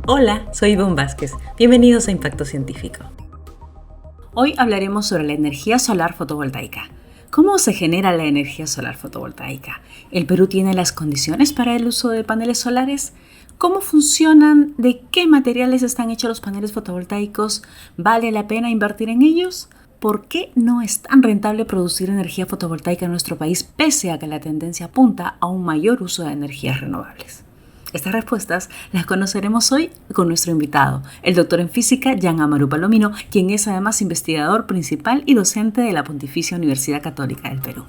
Hola, soy Ivonne Vázquez. Bienvenidos a Impacto Científico. Hoy hablaremos sobre la energía solar fotovoltaica. ¿Cómo se genera la energía solar fotovoltaica? ¿El Perú tiene las condiciones para el uso de paneles solares? ¿Cómo funcionan? ¿De qué materiales están hechos los paneles fotovoltaicos? ¿Vale la pena invertir en ellos? ¿Por qué no es tan rentable producir energía fotovoltaica en nuestro país pese a que la tendencia apunta a un mayor uso de energías renovables? Estas respuestas las conoceremos hoy con nuestro invitado, el doctor en física Jean Amaru Palomino, quien es además investigador principal y docente de la Pontificia Universidad Católica del Perú.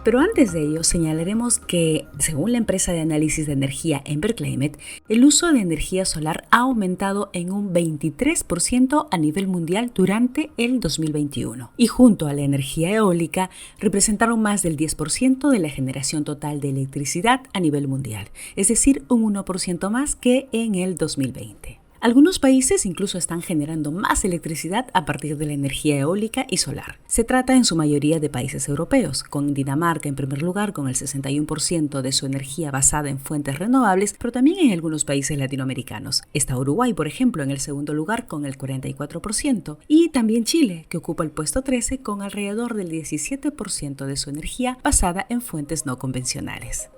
Pero antes de ello, señalaremos que, según la empresa de análisis de energía Emberclimate, el uso de energía solar ha aumentado en un 23% a nivel mundial durante el 2021. Y junto a la energía eólica, representaron más del 10% de la generación total de electricidad a nivel mundial, es decir, un 1% más que en el 2020. Algunos países incluso están generando más electricidad a partir de la energía eólica y solar. Se trata en su mayoría de países europeos, con Dinamarca en primer lugar con el 61% de su energía basada en fuentes renovables, pero también en algunos países latinoamericanos. Está Uruguay, por ejemplo, en el segundo lugar con el 44%, y también Chile, que ocupa el puesto 13 con alrededor del 17% de su energía basada en fuentes no convencionales.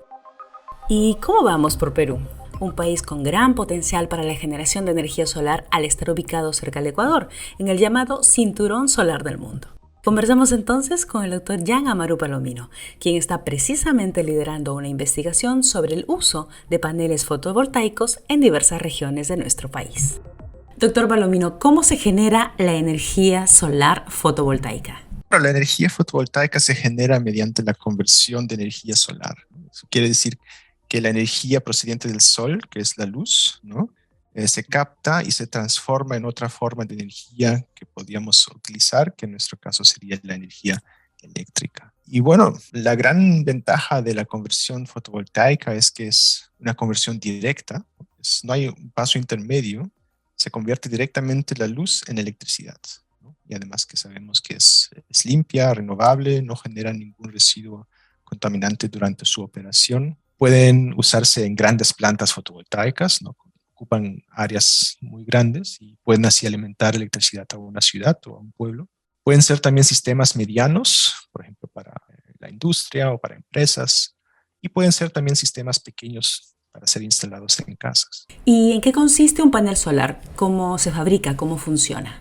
¿Y cómo vamos por Perú? Un país con gran potencial para la generación de energía solar al estar ubicado cerca del Ecuador, en el llamado Cinturón Solar del Mundo. Conversamos entonces con el doctor Jean Amaru Palomino, quien está precisamente liderando una investigación sobre el uso de paneles fotovoltaicos en diversas regiones de nuestro país. Doctor Palomino, ¿cómo se genera la energía solar fotovoltaica? La energía fotovoltaica se genera mediante la conversión de energía solar. Eso quiere decir que la energía procedente del sol, que es la luz, ¿no? Se capta y se transforma en otra forma de energía que podríamos utilizar, que en nuestro caso sería la energía eléctrica. Y bueno, la gran ventaja de la conversión fotovoltaica es que es una conversión directa, no hay un paso intermedio, se convierte directamente la luz en electricidad, ¿no? Y además que sabemos que es limpia, renovable, no genera ningún residuo contaminante durante su operación. Pueden usarse en grandes plantas fotovoltaicas, ¿no? Ocupan áreas muy grandes y pueden así alimentar electricidad a una ciudad o a un pueblo. Pueden ser también sistemas medianos, por ejemplo, para la industria o para empresas, y pueden ser también sistemas pequeños para ser instalados en casas. ¿Y en qué consiste un panel solar? ¿Cómo se fabrica? ¿Cómo funciona?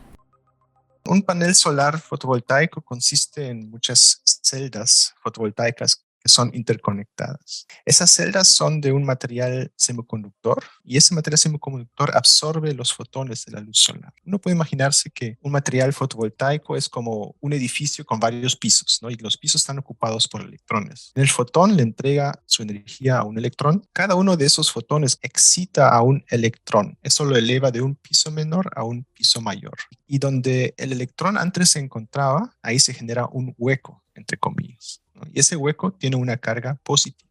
Un panel solar fotovoltaico consiste en muchas celdas fotovoltaicas que son interconectadas. Esas celdas son de un material semiconductor y ese material semiconductor absorbe los fotones de la luz solar. Uno puede imaginarse que un material fotovoltaico es como un edificio con varios pisos, ¿no? Y los pisos están ocupados por electrones. El fotón le entrega su energía a un electrón. Cada uno de esos fotones excita a un electrón. Eso lo eleva de un piso menor a un piso mayor. Y donde el electrón antes se encontraba, ahí se genera un hueco, entre comillas, ¿no? Y ese hueco tiene una carga positiva.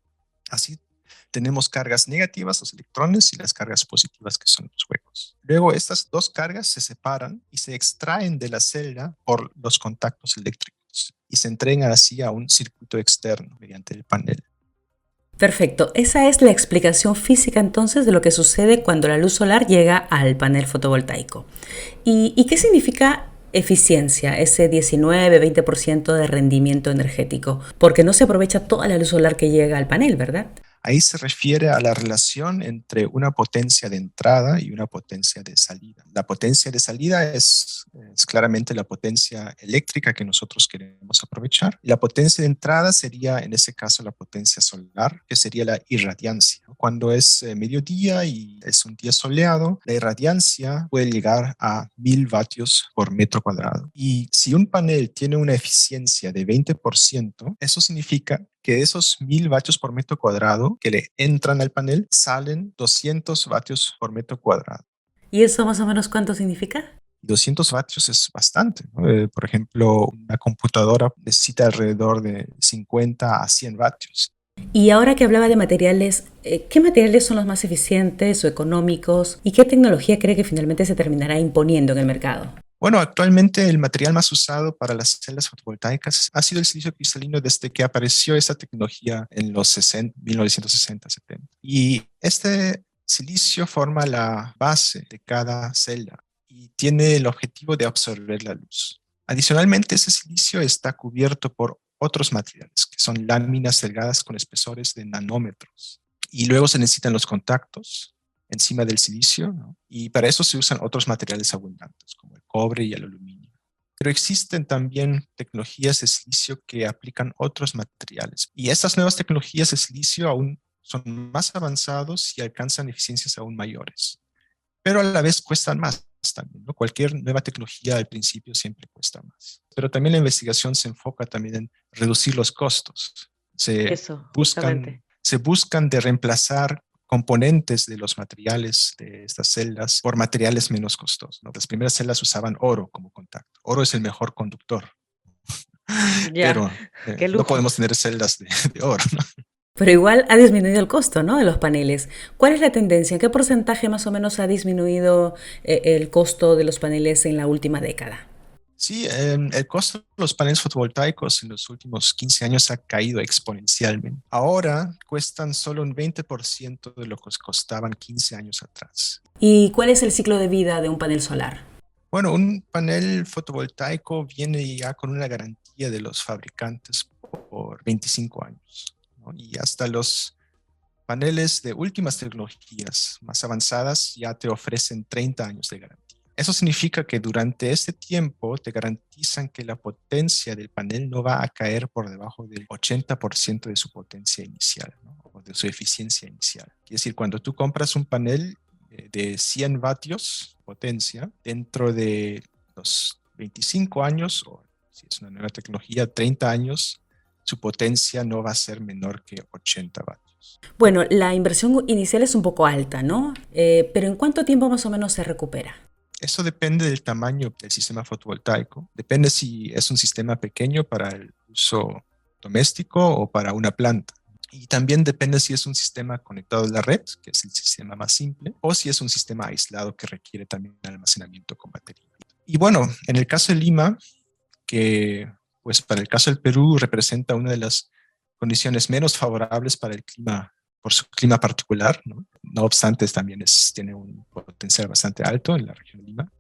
Así tenemos cargas negativas, los electrones, y las cargas positivas, que son los huecos. Luego estas dos cargas se separan y se extraen de la celda por los contactos eléctricos y se entregan así a un circuito externo mediante el panel. Perfecto, esa es la explicación física entonces de lo que sucede cuando la luz solar llega al panel fotovoltaico. ¿Y qué significa eficiencia, ese 19-20% de rendimiento energético? Porque no se aprovecha toda la luz solar que llega al panel, ¿verdad? Ahí se refiere a la relación entre una potencia de entrada y una potencia de salida. La potencia de salida es claramente la potencia eléctrica que nosotros queremos aprovechar. Y la potencia de entrada sería, en ese caso, la potencia solar, que sería la irradiancia. Cuando es mediodía y es un día soleado, la irradiancia puede llegar a 1000 vatios por metro cuadrado. Y si un panel tiene una eficiencia de 20%, eso significa que de esos 1000 vatios por metro cuadrado que le entran al panel, salen 200 vatios por metro cuadrado. ¿Y eso más o menos cuánto significa? 200 vatios es bastante, ¿no? Por ejemplo, una computadora necesita alrededor de 50 a 100 vatios. Y ahora que hablaba de materiales, ¿qué materiales son los más eficientes o económicos y qué tecnología cree que finalmente se terminará imponiendo en el mercado? Bueno, actualmente el material más usado para las celdas fotovoltaicas ha sido el silicio cristalino desde que apareció esa tecnología en los 60, 1960-70. Y este silicio forma la base de cada celda y tiene el objetivo de absorber la luz. Adicionalmente, ese silicio está cubierto por otros materiales, que son láminas delgadas con espesores de nanómetros. Y luego se necesitan los contactos encima del silicio, ¿no? Y para eso se usan otros materiales abundantes, como el cobre y el aluminio. Pero existen también tecnologías de silicio que aplican otros materiales. Y estas nuevas tecnologías de silicio aún son más avanzados y alcanzan eficiencias aún mayores. Pero a la vez cuestan más también, ¿no? Cualquier nueva tecnología al principio siempre cuesta más. Pero también la investigación se enfoca también en reducir los costos. Se Eso, buscan, justamente. se buscan de reemplazar componentes de los materiales de estas celdas por materiales menos costosos, ¿no? Las primeras celdas usaban oro como contacto. Oro es el mejor conductor, Ya, pero qué no lujo. podemos tener celdas de oro, ¿no? Pero igual ha disminuido el costo, ¿no?, de los paneles. ¿Cuál es la tendencia? ¿En qué porcentaje más o menos ha disminuido el costo de los paneles en la última década? Sí, el costo de los paneles fotovoltaicos en los últimos 15 años ha caído exponencialmente. Ahora cuestan solo un 20% de lo que costaban 15 años atrás. ¿Y cuál es el ciclo de vida de un panel solar? Bueno, un panel fotovoltaico viene ya con una garantía de los fabricantes por 25 años, ¿no? Y hasta los paneles de últimas tecnologías más avanzadas ya te ofrecen 30 años de garantía. Eso significa que durante este tiempo te garantizan que la potencia del panel no va a caer por debajo del 80% de su potencia inicial, ¿no? O de su eficiencia inicial. Es decir, cuando tú compras un panel de 100 vatios potencia, dentro de los 25 años, o si es una nueva tecnología, 30 años, su potencia no va a ser menor que 80 vatios. Bueno, la inversión inicial es un poco alta, ¿no? Pero ¿en cuánto tiempo más o menos se recupera? Eso depende del tamaño del sistema fotovoltaico. Depende si es un sistema pequeño para el uso doméstico o para una planta. Y también depende si es un sistema conectado a la red, que es el sistema más simple, o si es un sistema aislado que requiere también almacenamiento con batería. Y bueno, en el caso de Lima, que pues para el caso del Perú representa una de las condiciones menos favorables para el clima, por su clima particular, ¿no? No obstante, también tiene un potencial bastante alto en la región de Lima.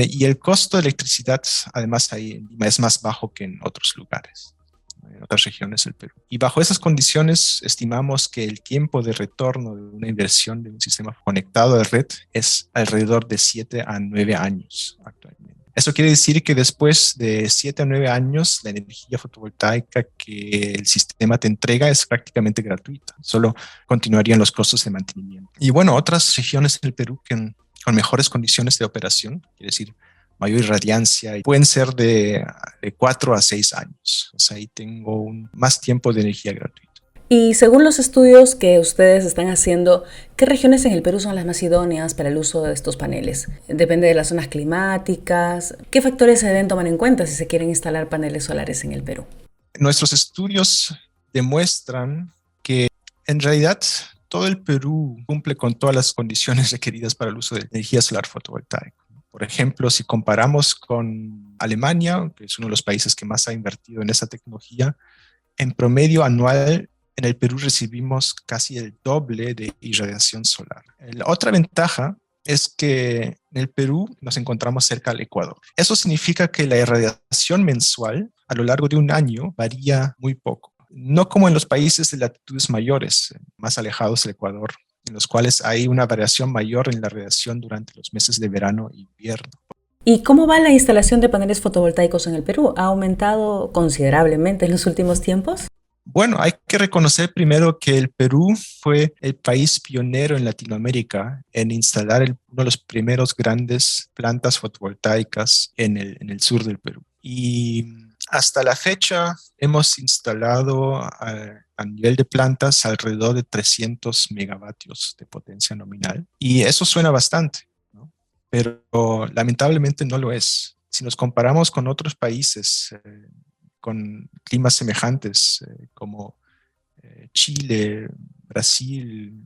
Y el costo de electricidad, además, ahí en Lima es más bajo que en otros lugares, en otras regiones del Perú. Y bajo esas condiciones, estimamos que el tiempo de retorno de una inversión de un sistema conectado a la red es alrededor de 7 a 9 años actualmente. Eso quiere decir que después de 7 a 9 años, la energía fotovoltaica que el sistema te entrega es prácticamente gratuita. Solo continuarían los costos de mantenimiento. Y bueno, otras regiones del Perú que con mejores condiciones de operación, quiere decir mayor irradiancia, pueden ser de 4 a 6 años. O sea, ahí tengo más tiempo de energía gratuita. Y según los estudios que ustedes están haciendo, ¿qué regiones en el Perú son las más idóneas para el uso de estos paneles? Depende de las zonas climáticas. ¿Qué factores se deben tomar en cuenta si se quieren instalar paneles solares en el Perú? Nuestros estudios demuestran que en realidad todo el Perú cumple con todas las condiciones requeridas para el uso de energía solar fotovoltaica. Por ejemplo, si comparamos con Alemania, que es uno de los países que más ha invertido en esa tecnología, en promedio anual en el Perú recibimos casi el doble de irradiación solar. La otra ventaja es que en el Perú nos encontramos cerca al Ecuador. Eso significa que la irradiación mensual a lo largo de un año varía muy poco. No como en los países de latitudes mayores, más alejados del Ecuador, en los cuales hay una variación mayor en la radiación durante los meses de verano e invierno. ¿Y cómo va la instalación de paneles fotovoltaicos en el Perú? ¿Ha aumentado considerablemente en los últimos tiempos? Bueno, hay que reconocer primero que el Perú fue el país pionero en Latinoamérica en instalar uno de los primeros grandes plantas fotovoltaicas en el sur del Perú. Y hasta la fecha hemos instalado a nivel de plantas alrededor de 300 megavatios de potencia nominal. Y eso suena bastante, ¿no? Pero lamentablemente no lo es. Si nos comparamos con otros países, con climas semejantes como Chile, Brasil,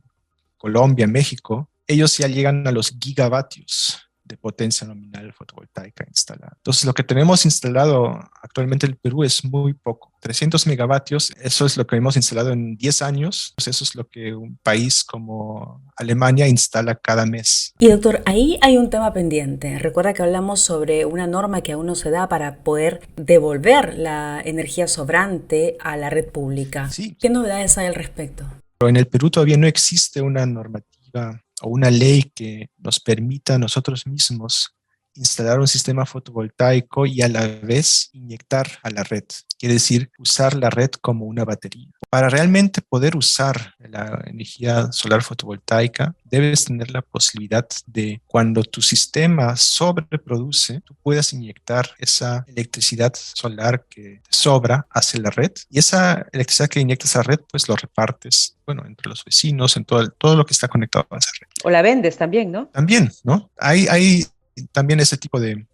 Colombia, México, ellos ya llegan a los gigavatios de potencia nominal fotovoltaica instalada. Entonces, lo que tenemos instalado actualmente en el Perú es muy poco. 300 megavatios, eso es lo que hemos instalado en 10 años. Pues eso es lo que un país como Alemania instala cada mes. Y doctor, ahí hay un tema pendiente. Recuerda que hablamos sobre una norma que aún no se da para poder devolver la energía sobrante a la red pública. Sí. ¿Qué novedades hay al respecto? Pero en el Perú todavía no existe una normativa o una ley que nos permita a nosotros mismos instalar un sistema fotovoltaico y a la vez inyectar a la red. Quiere decir, usar la red como una batería. Para realmente poder usar la energía solar fotovoltaica, debes tener la posibilidad de, cuando tu sistema sobreproduce, tú puedas inyectar esa electricidad solar que te sobra hacia la red, y esa electricidad que inyectas a la red, pues lo repartes, bueno, entre los vecinos, en todo lo que está conectado a esa red. O la vendes también, ¿no? También, ¿no? Hay también ese tipo de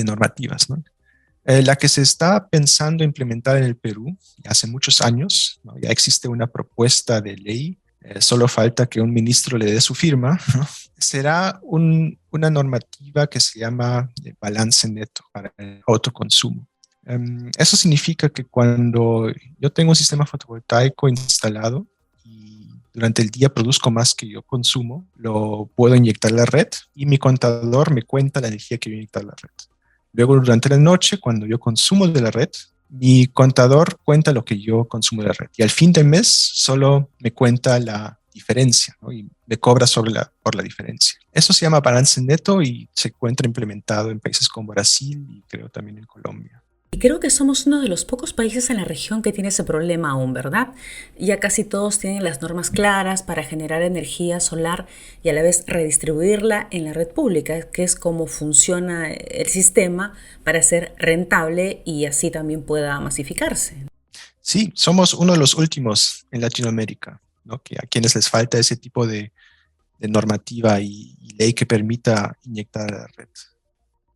normativas, ¿no? La que se está pensando implementar en el Perú hace muchos años, ¿no? Ya existe una propuesta de ley, solo falta que un ministro le dé su firma, ¿no? Será una normativa que se llama balance neto para el autoconsumo. Eso significa que cuando yo tengo un sistema fotovoltaico instalado y durante el día produzco más que yo consumo, lo puedo inyectar a la red y mi contador me cuenta la energía que yo inyecto a la red. Luego, durante la noche, cuando yo consumo de la red, mi contador cuenta lo que yo consumo de la red. Y al fin del mes, solo me cuenta la diferencia, ¿no? Y me cobra por la diferencia. Eso se llama balance neto y se encuentra implementado en países como Brasil y creo también en Colombia. Y creo que somos uno de los pocos países en la región que tiene ese problema aún, ¿verdad? Ya casi todos tienen las normas claras para generar energía solar y a la vez redistribuirla en la red pública, que es como funciona el sistema para ser rentable y así también pueda masificarse. Sí, somos uno de los últimos en Latinoamérica, ¿no? Que a quienes les falta ese tipo de normativa y ley que permita inyectar a la red.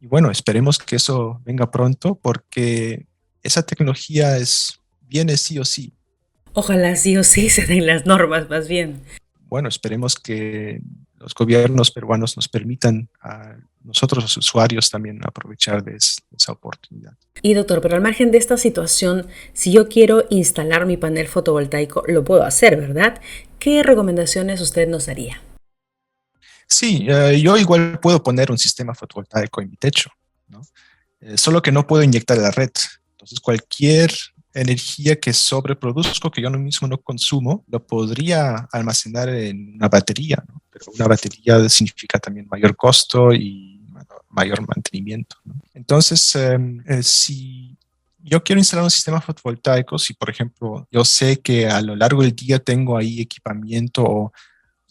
Y bueno, esperemos que eso venga pronto porque esa tecnología viene sí o sí. Ojalá sí o sí se den las normas más bien. Bueno, esperemos que los gobiernos peruanos nos permitan a nosotros los usuarios también aprovechar de esa oportunidad. Y doctor, pero al margen de esta situación, si yo quiero instalar mi panel fotovoltaico, lo puedo hacer, ¿verdad? ¿Qué recomendaciones usted nos daría? Sí, yo igual puedo poner un sistema fotovoltaico en mi techo, ¿no? Solo que no puedo inyectar a la red. Entonces, cualquier energía que sobreproduzco, que yo mismo no consumo, lo podría almacenar en una batería, ¿no? Pero una batería significa también mayor costo y mayor mantenimiento, ¿no? Entonces, si yo quiero instalar un sistema fotovoltaico, si por ejemplo yo sé que a lo largo del día tengo ahí equipamiento o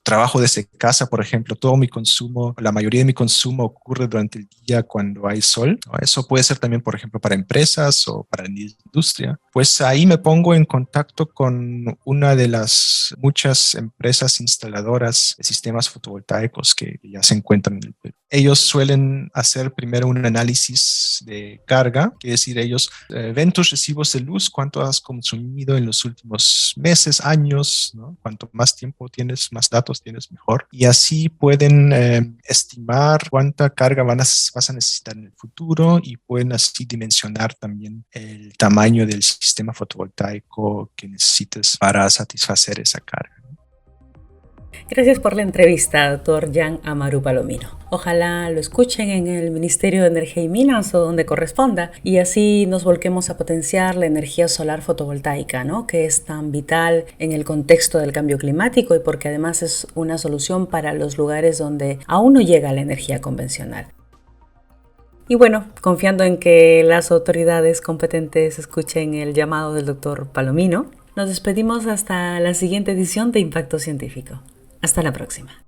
trabajo desde casa, por ejemplo, todo mi consumo, la mayoría de mi consumo ocurre durante el día cuando hay sol, ¿no? Eso puede ser también, por ejemplo, para empresas o para la industria. Pues ahí me pongo en contacto con una de las muchas empresas instaladoras de sistemas fotovoltaicos que ya se encuentran en el Perú. Ellos suelen hacer primero un análisis de carga, que es decir, ellos ven tus recibos de luz, cuánto has consumido en los últimos meses, años, ¿no? Cuanto más tiempo tienes, más datos tienes, mejor. Y así pueden estimar cuánta carga vas a necesitar en el futuro y pueden así dimensionar también el tamaño del sistema fotovoltaico que necesites para satisfacer esa carga. Gracias por la entrevista, doctor Jan Amaru Palomino. Ojalá lo escuchen en el Ministerio de Energía y Minas o donde corresponda y así nos volquemos a potenciar la energía solar fotovoltaica, ¿no? Que es tan vital en el contexto del cambio climático y porque además es una solución para los lugares donde aún no llega la energía convencional. Y bueno, confiando en que las autoridades competentes escuchen el llamado del doctor Palomino, nos despedimos hasta la siguiente edición de Impacto Científico. Hasta la próxima.